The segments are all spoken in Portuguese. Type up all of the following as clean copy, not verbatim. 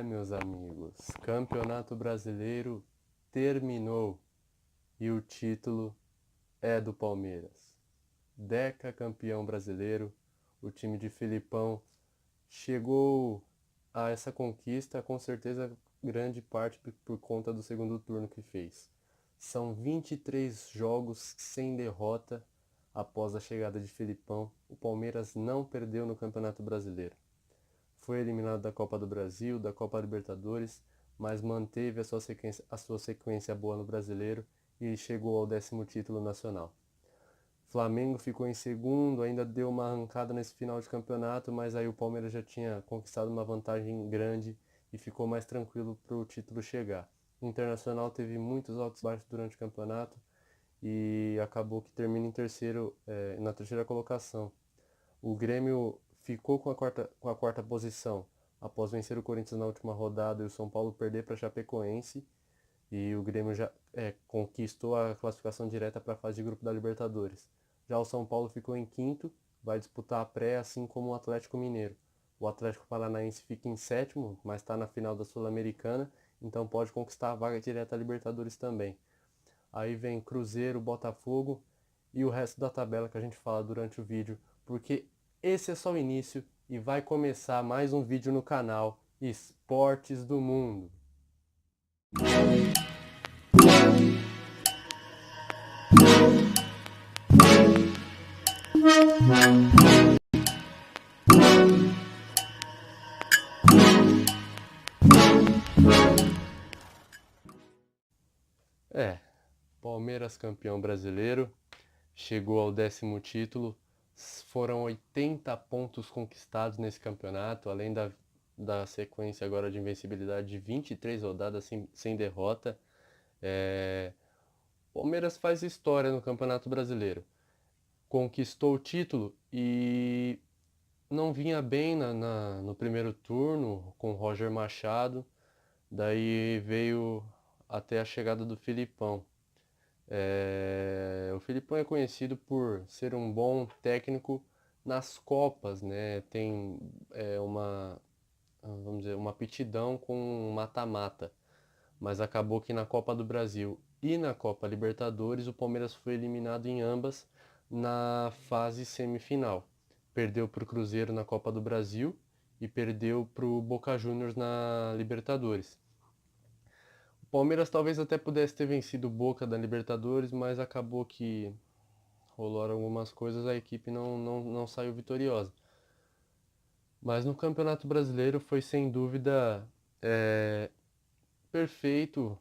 Meus amigos, Campeonato Brasileiro terminou e o título é do Palmeiras. Deca campeão brasileiro, o time de Filipão chegou a essa conquista com certeza grande parte por conta do segundo turno que fez. São 23 jogos sem derrota após a chegada de Filipão. O Palmeiras não perdeu no Campeonato Brasileiro. Foi eliminado da Copa do Brasil, da Copa Libertadores, mas manteve a sua sequência boa no Brasileiro e chegou ao 10º título nacional. Flamengo ficou em segundo, ainda deu uma arrancada nesse final de campeonato, mas aí o Palmeiras já tinha conquistado uma vantagem grande e ficou mais tranquilo para o título chegar. O Internacional teve muitos altos e baixos durante o campeonato e acabou que termina em terceiro, na terceira colocação. O Grêmio ficou com a quarta posição após vencer o Corinthians na última rodada e o São Paulo perder para a Chapecoense. E o Grêmio já conquistou a classificação direta para a fase de grupo da Libertadores. Já o São Paulo ficou em quinto, vai disputar a pré, assim como o Atlético Mineiro. O Atlético Paranaense fica em sétimo, mas está na final da Sul-Americana, então pode conquistar a vaga direta à Libertadores também. Aí vem Cruzeiro, Botafogo e o resto da tabela que a gente fala durante o vídeo, porque esse é só o início e vai começar mais um vídeo no canal Esportes do Mundo. Palmeiras campeão brasileiro, chegou ao 10º título, foram 80 pontos conquistados nesse campeonato, além da sequência agora de invencibilidade de 23 rodadas sem derrota. Palmeiras faz história no Campeonato Brasileiro, conquistou o título e não vinha bem no primeiro turno com Roger Machado, daí veio até a chegada do Filipão. O Filipão é conhecido por ser um bom técnico nas Copas, né? Tem vamos dizer, uma aptidão com mata-mata, mas acabou que na Copa do Brasil e na Copa Libertadores o Palmeiras foi eliminado em ambas na fase semifinal. Perdeu para o Cruzeiro na Copa do Brasil e perdeu para o Boca Juniors na Libertadores. O Palmeiras talvez até pudesse ter vencido o Boca da Libertadores, mas acabou que rolaram algumas coisas, a equipe não saiu vitoriosa. Mas no Campeonato Brasileiro foi sem dúvida perfeito.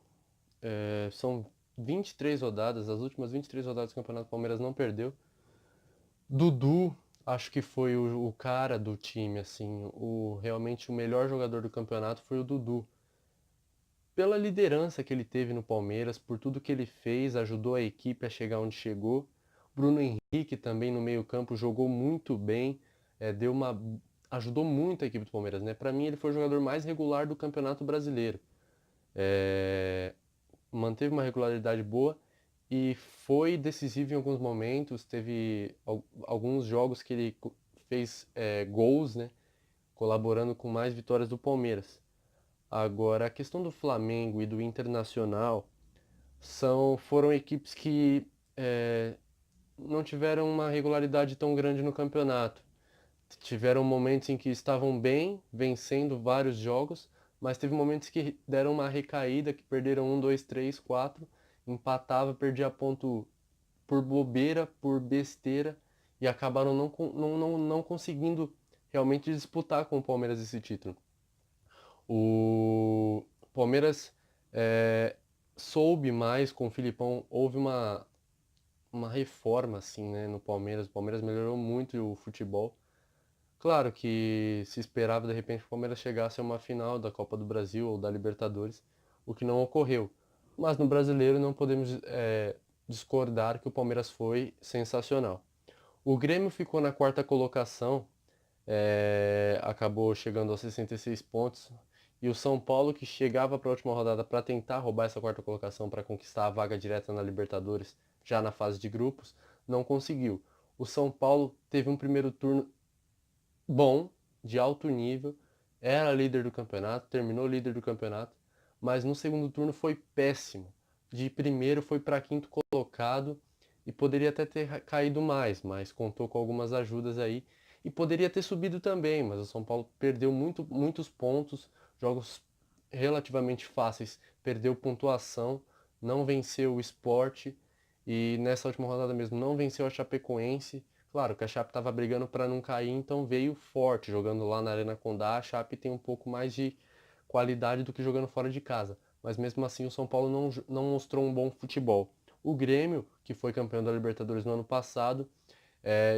São 23 rodadas, as últimas 23 rodadas do Campeonato Palmeiras não perdeu. Dudu, acho que foi o cara do time, assim, realmente o melhor jogador do campeonato foi o Dudu. Pela liderança que ele teve no Palmeiras, por tudo que ele fez, ajudou a equipe a chegar onde chegou. Bruno Henrique também no meio-campo jogou muito bem, ajudou muito a equipe do Palmeiras, né? Para mim ele foi o jogador mais regular do Campeonato Brasileiro. Manteve uma regularidade boa e foi decisivo em alguns momentos. Teve alguns jogos que ele fez gols, né? Colaborando com mais vitórias do Palmeiras. Agora, a questão do Flamengo e do Internacional foram equipes que não tiveram uma regularidade tão grande no campeonato. Tiveram momentos em que estavam bem, vencendo vários jogos, mas teve momentos que deram uma recaída, que perderam 1, 2, 3, 4, empatava, perdia ponto por bobeira, por besteira, e acabaram não conseguindo realmente disputar com o Palmeiras esse título. O Palmeiras soube mais com o Filipão, houve uma reforma assim, né, no Palmeiras. O Palmeiras melhorou muito o futebol. Claro que se esperava de repente que o Palmeiras chegasse a uma final da Copa do Brasil ou da Libertadores, o que não ocorreu. Mas no Brasileiro não podemos discordar que o Palmeiras foi sensacional. O Grêmio ficou na quarta colocação, acabou chegando aos 66 pontos. E o São Paulo, que chegava para a última rodada para tentar roubar essa quarta colocação para conquistar a vaga direta na Libertadores, já na fase de grupos, não conseguiu. O São Paulo teve um primeiro turno bom, de alto nível, era líder do campeonato, terminou líder do campeonato, mas no segundo turno foi péssimo. De primeiro foi para quinto colocado e poderia até ter caído mais, mas contou com algumas ajudas aí e poderia ter subido também, mas o São Paulo perdeu muitos pontos, jogos relativamente fáceis, perdeu pontuação, não venceu o Sport e nessa última rodada mesmo não venceu a Chapecoense. Claro que a Chape estava brigando para não cair, então veio forte jogando lá na Arena Condá. A Chape tem um pouco mais de qualidade do que jogando fora de casa, mas mesmo assim o São Paulo não mostrou um bom futebol. O Grêmio, que foi campeão da Libertadores no ano passado,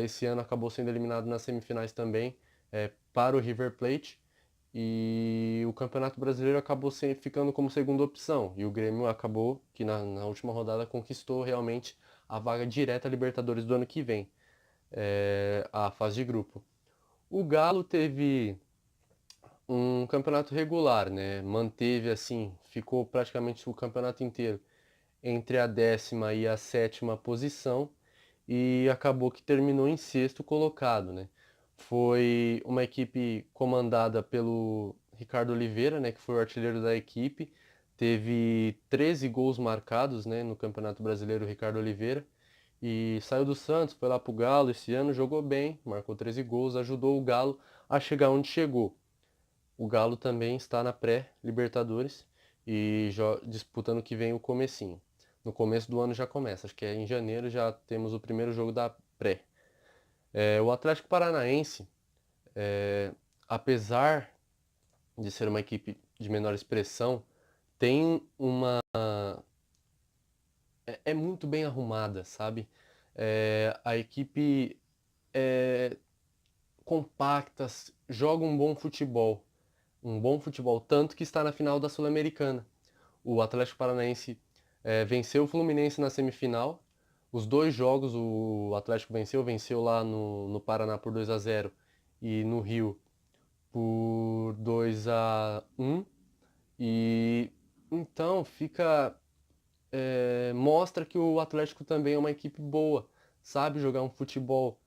esse ano acabou sendo eliminado nas semifinais também para o River Plate. E o Campeonato Brasileiro acabou ficando como segunda opção. E o Grêmio acabou que na última rodada conquistou realmente a vaga direta à Libertadores do ano que vem, a fase de grupo. O Galo teve um campeonato regular, né? Manteve assim, ficou praticamente o campeonato inteiro entre a 10ª e a 7ª posição e acabou que terminou em sexto colocado, né? Foi uma equipe comandada pelo Ricardo Oliveira, né, que foi o artilheiro da equipe. Teve 13 gols marcados, né, no Campeonato Brasileiro, o Ricardo Oliveira. E saiu do Santos, foi lá pro Galo esse ano, jogou bem, marcou 13 gols, ajudou o Galo a chegar onde chegou. O Galo também está na pré-Libertadores e disputando que vem o comecinho. No começo do ano já começa, acho que em janeiro já temos o primeiro jogo da pré. O Atlético Paranaense, apesar de ser uma equipe de menor expressão, tem uma é muito bem arrumada, sabe? A equipe é compacta, joga um bom futebol, tanto que está na final da Sul-Americana. O Atlético Paranaense venceu o Fluminense na semifinal. Os dois jogos o Atlético venceu lá no Paraná por 2-0 e no Rio por 2-1. E então mostra que o Atlético também é uma equipe boa, sabe jogar um futebol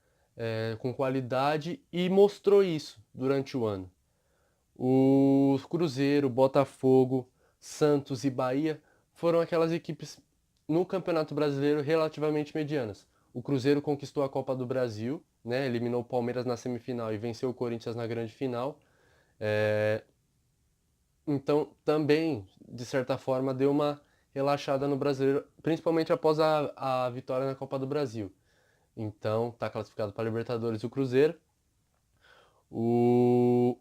com qualidade e mostrou isso durante o ano. O Cruzeiro, Botafogo, Santos e Bahia foram aquelas equipes no Campeonato Brasileiro relativamente medianas. O Cruzeiro conquistou a Copa do Brasil, né, eliminou o Palmeiras na semifinal e venceu o Corinthians na grande final. Então, também, de certa forma, deu uma relaxada no Brasileiro, principalmente após a vitória na Copa do Brasil. Então, está classificado para a Libertadores o Cruzeiro. O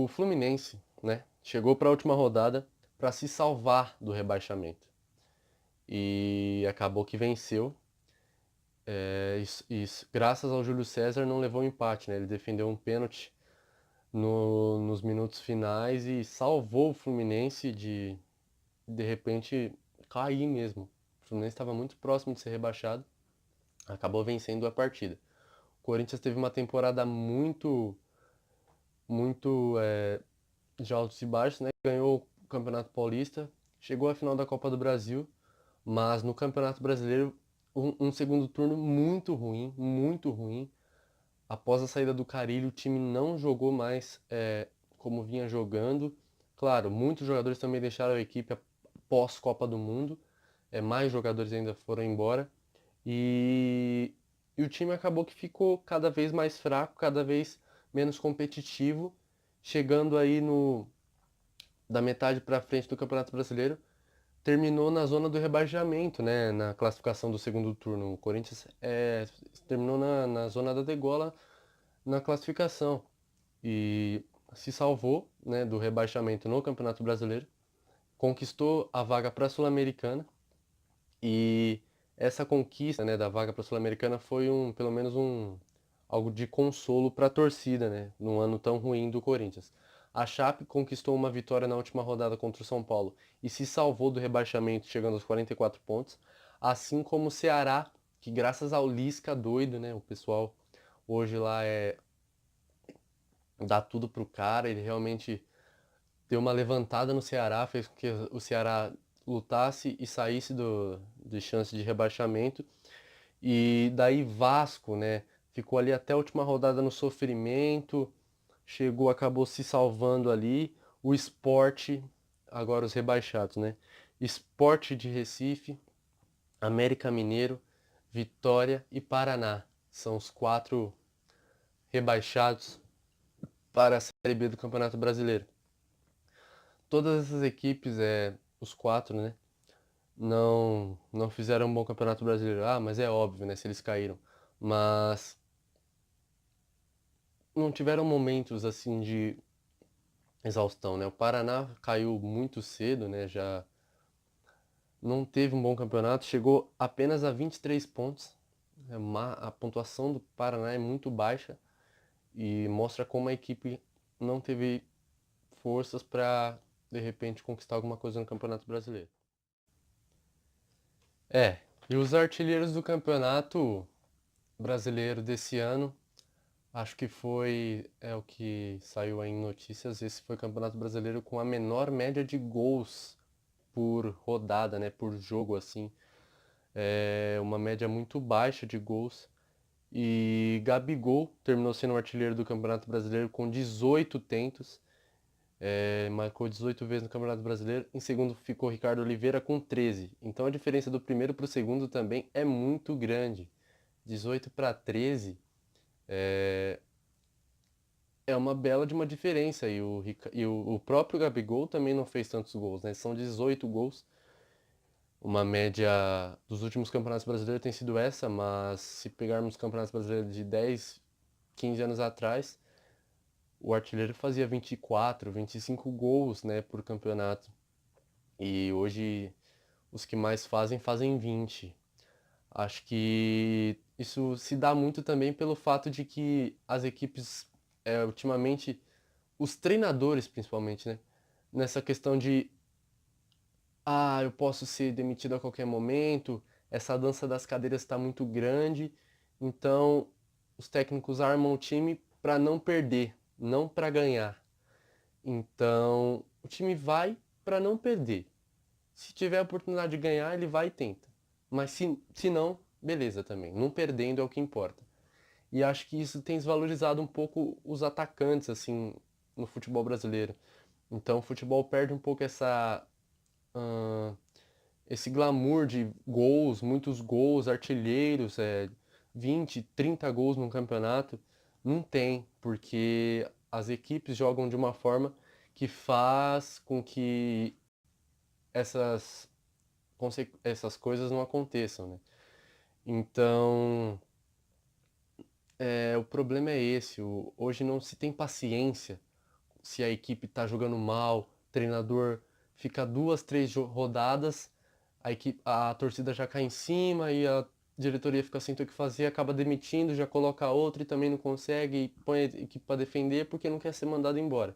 Fluminense, né, chegou para a última rodada para se salvar do rebaixamento. E acabou que venceu. Graças ao Júlio César não levou empate, né? Ele defendeu um pênalti nos minutos finais e salvou o Fluminense de repente cair mesmo. O Fluminense estava muito próximo de ser rebaixado, acabou vencendo a partida. O Corinthians teve uma temporada muito de altos e baixos, né? Ganhou o Campeonato Paulista, chegou à final da Copa do Brasil, mas no Campeonato Brasileiro um segundo turno muito ruim, muito ruim. Após a saída do Carille, o time não jogou mais como vinha jogando. Claro, muitos jogadores também deixaram a equipe após Copa do Mundo. Mais jogadores ainda foram embora. E o time acabou que ficou cada vez mais fraco, cada vez menos competitivo, chegando aí da metade para frente do Campeonato Brasileiro, terminou na zona do rebaixamento, né, na classificação do segundo turno. O Corinthians terminou na zona da degola na classificação e se salvou, né, do rebaixamento no Campeonato Brasileiro, conquistou a vaga para a Sul-Americana e essa conquista, né, da vaga para a Sul-Americana foi pelo menos algo de consolo para a torcida, né, num ano tão ruim do Corinthians. A Chape conquistou uma vitória na última rodada contra o São Paulo e se salvou do rebaixamento, chegando aos 44 pontos, assim como o Ceará, que graças ao Lisca doido, né, o pessoal hoje lá dá tudo pro cara, ele realmente deu uma levantada no Ceará, fez com que o Ceará lutasse e saísse de chance de rebaixamento. E daí Vasco, né, ficou ali até a última rodada no sofrimento, chegou, acabou se salvando ali. O Sport, agora os rebaixados, né? Sport de Recife, América Mineiro, Vitória e Paraná. São os 4 rebaixados para a Série B do Campeonato Brasileiro. Todas essas equipes, os 4, né, não fizeram um bom Campeonato Brasileiro. Ah, mas é óbvio, né, se eles caíram. Mas não tiveram momentos assim de exaustão, né? O Paraná caiu muito cedo, né? Já não teve um bom campeonato, chegou apenas a 23 pontos. A pontuação do Paraná é muito baixa e mostra como a equipe não teve forças para de repente conquistar alguma coisa no Campeonato Brasileiro. E os artilheiros do Campeonato Brasileiro desse ano, acho que foi, o que saiu aí em notícias, esse foi o Campeonato Brasileiro com a menor média de gols por rodada, né, por jogo assim. É uma média muito baixa de gols. E Gabigol terminou sendo o artilheiro do Campeonato Brasileiro com 18 tentos, marcou 18 vezes no Campeonato Brasileiro. Em segundo ficou Ricardo Oliveira com 13. Então a diferença do primeiro para o segundo também é muito grande. 18 para 13 é uma bela de uma diferença. E o próprio Gabigol também não fez tantos gols, né? São 18 gols. Uma média dos últimos campeonatos brasileiros tem sido essa, mas se pegarmos campeonatos brasileiros de 10, 15 anos atrás, o artilheiro fazia 24, 25 gols, né, por campeonato. E hoje os que mais fazem 20. Acho que isso se dá muito também pelo fato de que as equipes, ultimamente, os treinadores principalmente, né, nessa questão de eu posso ser demitido a qualquer momento, essa dança das cadeiras está muito grande, então os técnicos armam o time para não perder, não para ganhar. Então o time vai para não perder. Se tiver a oportunidade de ganhar, ele vai e tenta. Mas se não, beleza também. Não perdendo é o que importa. E acho que isso tem desvalorizado um pouco os atacantes, assim, no futebol brasileiro. Então o futebol perde um pouco ahn, esse glamour de gols, muitos gols, artilheiros, 20, 30 gols num campeonato, não tem, porque as equipes jogam de uma forma que faz com que essas, essas coisas não aconteçam, né? Então, o problema é esse, hoje não se tem paciência se a equipe está jogando mal, o treinador fica 2, 3 rodadas, a torcida já cai em cima e a diretoria fica sem ter o que fazer, acaba demitindo, já coloca outro e também não consegue, e põe a equipe para defender porque não quer ser mandado embora.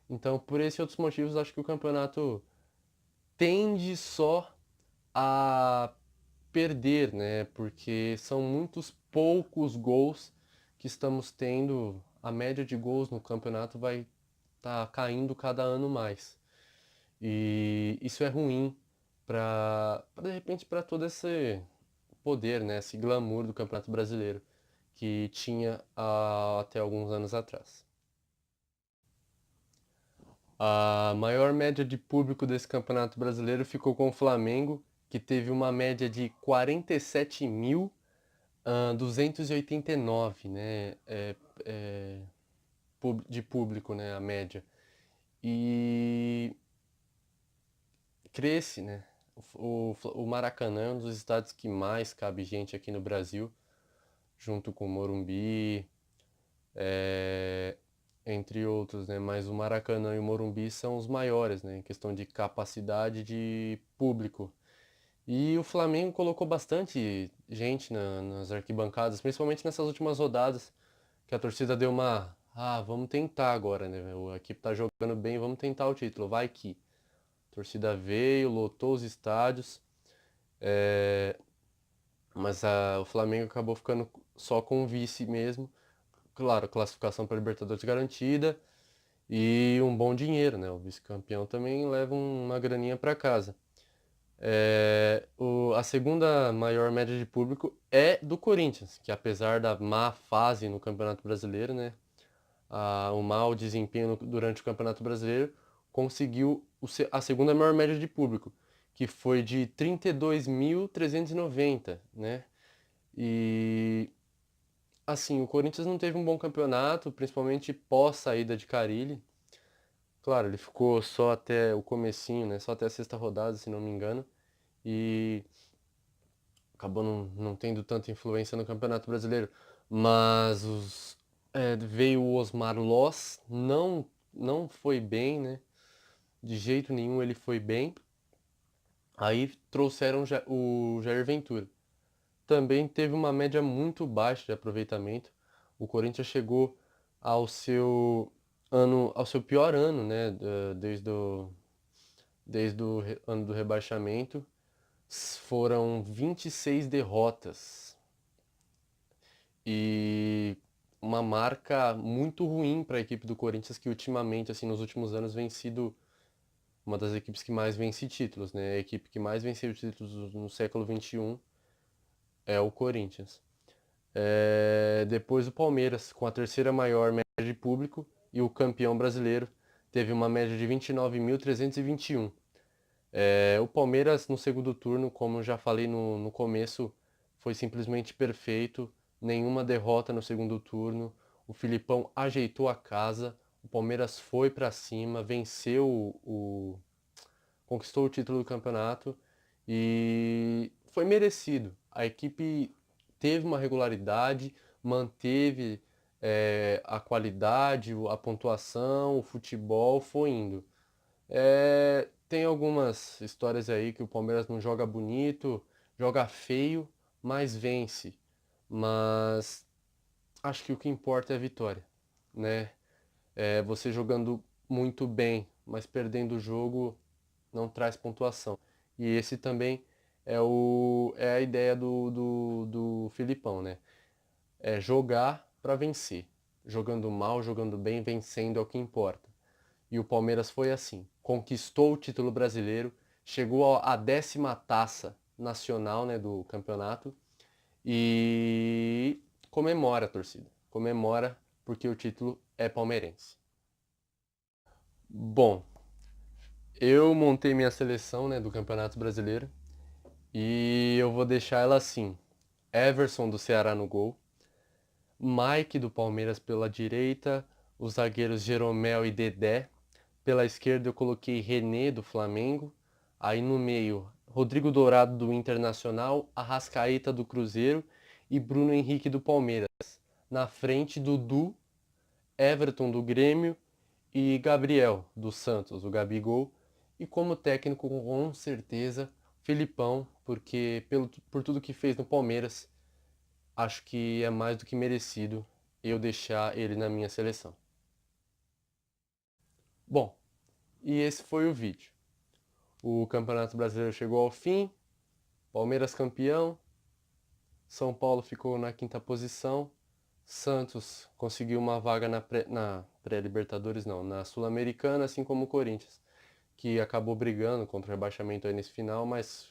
Então, por esses e outros motivos, acho que o campeonato tende só a perder, né? Porque são muitos poucos gols que estamos tendo. A média de gols no campeonato vai estar caindo cada ano mais. E isso é ruim para de repente para todo esse poder, né? Esse glamour do Campeonato Brasileiro que tinha até alguns anos atrás. A maior média de público desse Campeonato Brasileiro ficou com o Flamengo, que teve uma média de 47.289, né? De público, né? A média. E cresce, né? O Maracanã é um dos estádios que mais cabe gente aqui no Brasil, junto com o Morumbi, é, entre outros, né? Mas o Maracanã e o Morumbi são os maiores, né? Em questão de capacidade de público. E o Flamengo colocou bastante gente nas arquibancadas, principalmente nessas últimas rodadas, que a torcida deu uma. Vamos tentar agora, né? A equipe tá jogando bem, vamos tentar o título, vai que. A torcida veio, lotou os estádios, mas o Flamengo acabou ficando só com o vice mesmo. Claro, classificação para Libertadores garantida e um bom dinheiro, né? O vice-campeão também leva uma graninha para casa. A segunda maior média de público é do Corinthians, que apesar da má fase no Campeonato Brasileiro, né, o mau desempenho durante o Campeonato Brasileiro, conseguiu a segunda maior média de público, que foi de 32.390, né? E assim, o Corinthians não teve um bom campeonato, principalmente pós saída de Carille. Claro, ele ficou só até o comecinho, né? Só até a sexta rodada, se não me engano. E acabou não tendo tanta influência no Campeonato Brasileiro. Mas veio o Osmar Loz, não foi bem, né? De jeito nenhum ele foi bem. Aí trouxeram o Jair Ventura. Também teve uma média muito baixa de aproveitamento. O Corinthians chegou ao seu pior ano, né? Desde o ano do rebaixamento. Foram 26 derrotas. E uma marca muito ruim para a equipe do Corinthians, que ultimamente, assim, nos últimos anos, vem sido uma das equipes que mais vence títulos, né? A equipe que mais venceu títulos no século XXI é o Corinthians. Depois o Palmeiras, com a terceira maior média de público, e o campeão brasileiro teve uma média de 29.321. O Palmeiras no segundo turno, como eu já falei no começo, foi simplesmente perfeito, nenhuma derrota no segundo turno. O Filipão ajeitou a casa, o Palmeiras foi para cima, venceu conquistou o título do campeonato e foi merecido. A equipe teve uma regularidade, manteve a qualidade, a pontuação, o futebol foi indo. Tem algumas histórias aí que o Palmeiras não joga bonito, joga feio, mas vence. Mas acho que o que importa é a vitória, né? Você jogando muito bem, mas perdendo o jogo não traz pontuação. E esse também é a ideia do Filipão, né? É jogar para vencer. Jogando mal, jogando bem, vencendo é o que importa. E o Palmeiras foi assim. Conquistou o título brasileiro, chegou à 10ª taça nacional, né, do campeonato e comemora a torcida. Comemora porque o título é palmeirense. Bom, eu montei minha seleção, né, do Campeonato Brasileiro e eu vou deixar ela assim: Everson do Ceará no gol, Mike do Palmeiras pela direita, os zagueiros Jeromel e Dedé. Pela esquerda eu coloquei René do Flamengo. Aí no meio, Rodrigo Dourado do Internacional, Arrascaeta do Cruzeiro e Bruno Henrique do Palmeiras. Na frente, Dudu, Everton do Grêmio e Gabriel do Santos, o Gabigol. E como técnico, com certeza, Filipão, porque por tudo que fez no Palmeiras, acho que é mais do que merecido eu deixar ele na minha seleção. Bom, e esse foi o vídeo. O Campeonato Brasileiro chegou ao fim, Palmeiras campeão, São Paulo ficou na quinta posição, Santos conseguiu uma vaga na pré-Libertadores, não, na Sul-Americana, assim como o Corinthians, que acabou brigando contra o rebaixamento aí nesse final, mas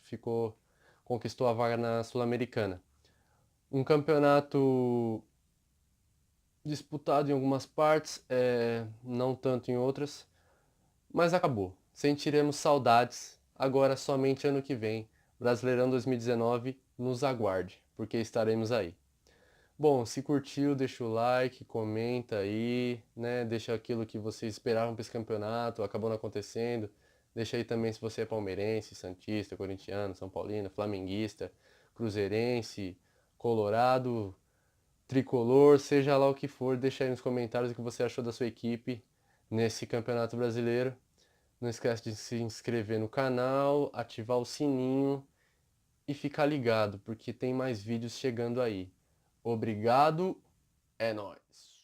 conquistou a vaga na Sul-Americana. Um campeonato disputado em algumas partes, não tanto em outras, mas acabou. Sentiremos saudades, agora somente ano que vem. Brasileirão 2019, nos aguarde, porque estaremos aí. Bom, se curtiu, deixa o like, comenta aí, né? Deixa aquilo que vocês esperavam para esse campeonato, acabou não acontecendo. Deixa aí também se você é palmeirense, santista, corintiano, são paulino, flamenguista, cruzeirense, colorado, tricolor, seja lá o que for, deixa aí nos comentários o que você achou da sua equipe nesse campeonato brasileiro. Não esquece de se inscrever no canal, ativar o sininho e ficar ligado, porque tem mais vídeos chegando aí. Obrigado, é nóis!